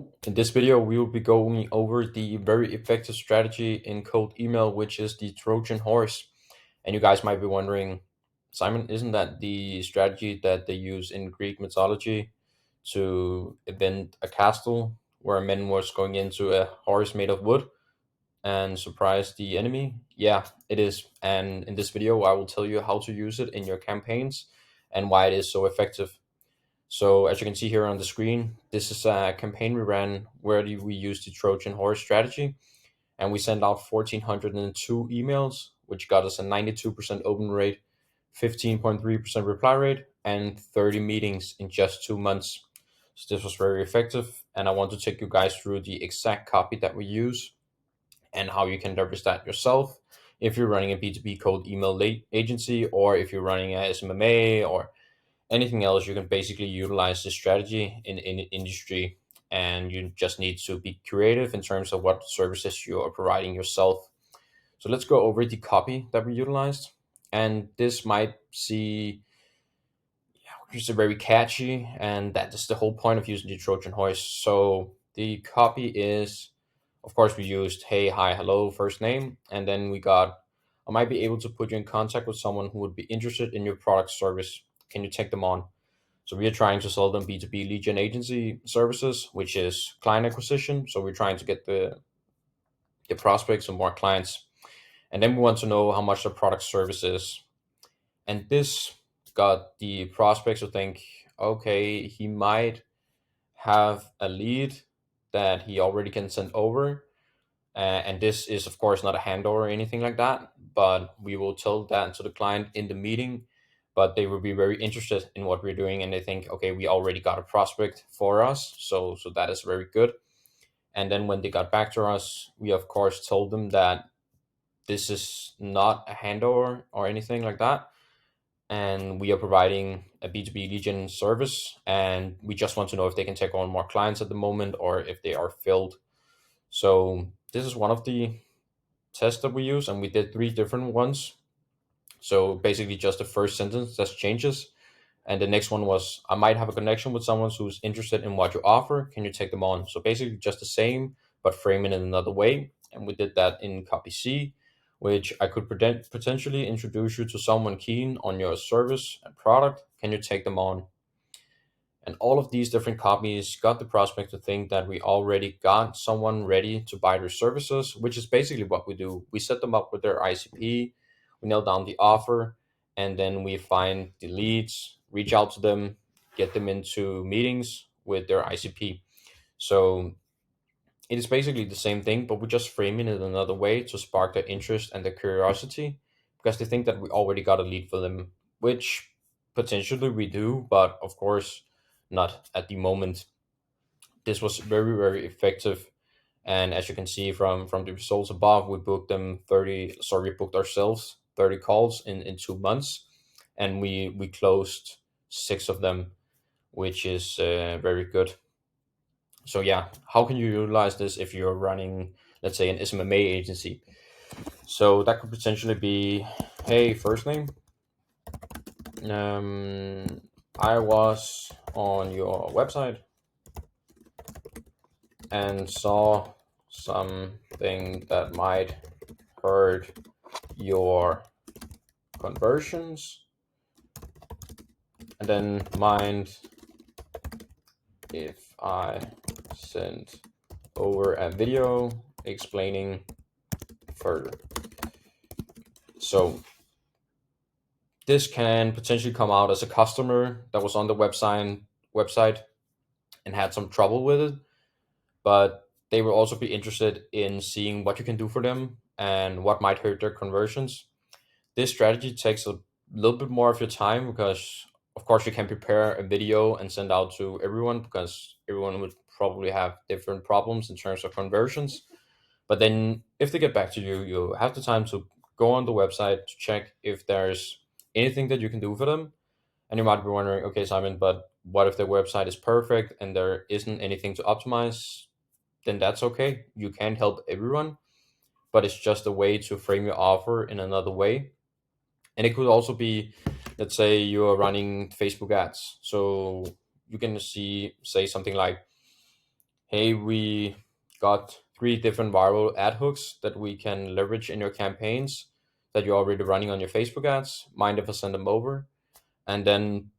Hello, in this video we will be going over the very effective strategy in cold email, which is the Trojan Horse. And you guys might be wondering, Simon, isn't that the strategy that they use in Greek mythology to invent a castle where a man was going into a horse made of wood and surprise the enemy? Yeah, it is. And in this video I will tell you how to use it in your campaigns and why it is so effective. So as you can see here on the screen, this is a campaign we ran where we used the Trojan Horse strategy, and we sent out 1,402 emails, which got us a 92% open rate, 15.3% reply rate, and 30 meetings in just 2 months. So this was very effective, and I want to take you guys through the exact copy that we use and how you can leverage that yourself if you're running a B2B cold email agency, or if you're running a SMMA or anything else. You can basically utilize this strategy in industry, and you just need to be creative in terms of what services you are providing yourself. So let's go over the copy that we utilized. And this might see, it's very catchy, and that is the whole point of using the Trojan Horse. So the copy is, of course, we used hey, hi, hello, first name, and then we got, I might be able to put you in contact with someone who would be interested in your product service. Can you take them on? So we are trying to sell them B2B lead gen agency services, which is client acquisition. So we're trying to get the prospects and more clients. And then we want to know how much the product service is. And this got the prospects to think, okay, he might have a lead that he already can send over. And this is, of course, not a handover or anything like that, but we will tell that to the client in the meeting. But they will be very interested in what we're doing, and they think, okay, we already got a prospect for us, so that is very good. And then when they got back to us, we of course told them that this is not a handover or anything like that, and we are providing a B2B lead gen service, and we just want to know if they can take on more clients at the moment or if they are filled. So this is one of the tests that we use, and we did 3 different ones. So basically just the first sentence that changes, and the next one was, I might have a connection with someone who's interested in what you offer, can you take them on? So basically just the same, but frame it in another way. And we did that in copy C, which I could potentially introduce you to someone keen on your service and product, can you take them on? And all of these different copies got the prospect to think that we already got someone ready to buy their services, which is basically what we do. We set them up with their ICP, we nail down the offer, and then we find the leads, reach out to them, get them into meetings with their ICP. So it is basically the same thing, but we're just framing it another way to spark their interest and their curiosity, because they think that we already got a lead for them, which potentially we do, but of course not at the moment. This was very, very effective. And as you can see from the results above, we booked them 30, sorry, we booked ourselves 30 calls in 2 months, and we closed 6 of them, which is very good. So yeah, how can you utilize this if you're running, let's say, an SMMA agency? So that could potentially be, hey, first name, I was on your website and saw something that might hurt your conversions, and then mind if I send over a video explaining further. So this can potentially come out as a customer that was on the website and had some trouble with it, but they will also be interested in seeing what you can do for them and what might hurt their conversions. This strategy takes a little bit more of your time because, of course, you can prepare a video and send out to everyone, because everyone would probably have different problems in terms of conversions. But then if they get back to you, you have the time to go on the website to check if there's anything that you can do for them. And you might be wondering, okay, Simon, but what if their website is perfect and there isn't anything to optimize? Then that's okay. You can't help everyone, but it's just a way to frame your offer in another way. And it could also be, let's say you are running Facebook ads. So you can say something like, hey, we got three different viral ad hooks that we can leverage in your campaigns that you're already running on your Facebook ads. Mind if I send them over? And then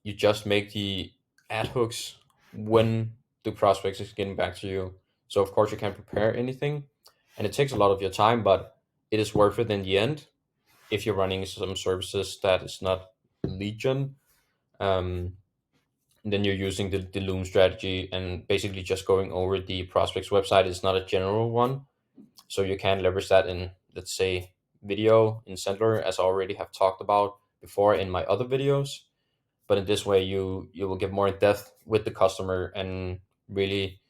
you just make the ad hooks when the prospects is getting back to you. So of course you can't prepare anything, and it takes a lot of your time, but it is worth it in the end if you're running some services that is not lead gen. Um, then you're using the Loom strategy and basically just going over the prospect's website. It's not a general one, so you can leverage that in, let's say, video in Sendler, as I already have talked about before in my other videos. But in this way, you will get more in depth with the customer and really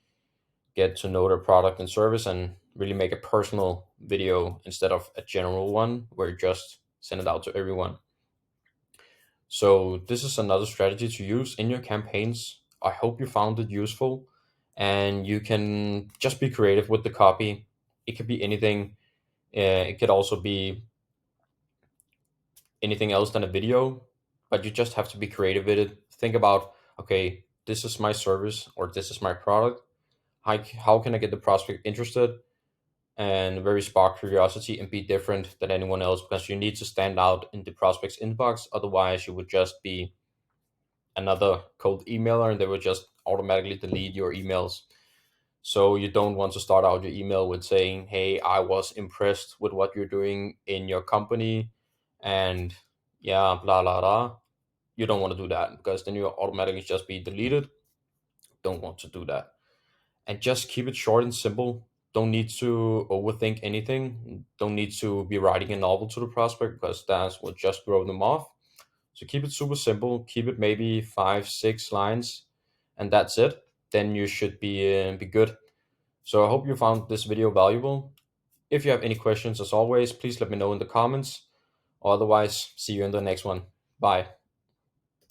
get to know their product and service, and really make a personal video instead of a general one where you just send it out to everyone. So this is another strategy to use in your campaigns. I hope you found it useful, and you can just be creative with the copy. It could be anything. It could also be anything else than a video, but you just have to be creative with it. Think about, okay, this is my service or this is my product. How can I get the prospect interested and very spark curiosity and be different than anyone else, because you need to stand out in the prospect's inbox. Otherwise, you would just be another cold emailer and they would just automatically delete your emails. So you don't want to start out your email with saying, "Hey, I was impressed with what you're doing in your company," and yeah, blah blah blah. You don't want to do that because then you automatically just be deleted. Don't want to do that. And just keep it short and simple. Don't need to overthink anything. Don't need to be writing a novel to the prospect because that will just throw them off. So keep it super simple. Keep it maybe 5, 6 lines, and that's it. Then you should be good. So I hope you found this video valuable. If you have any questions, as always, please let me know in the comments. Otherwise, see you in the next one. Bye.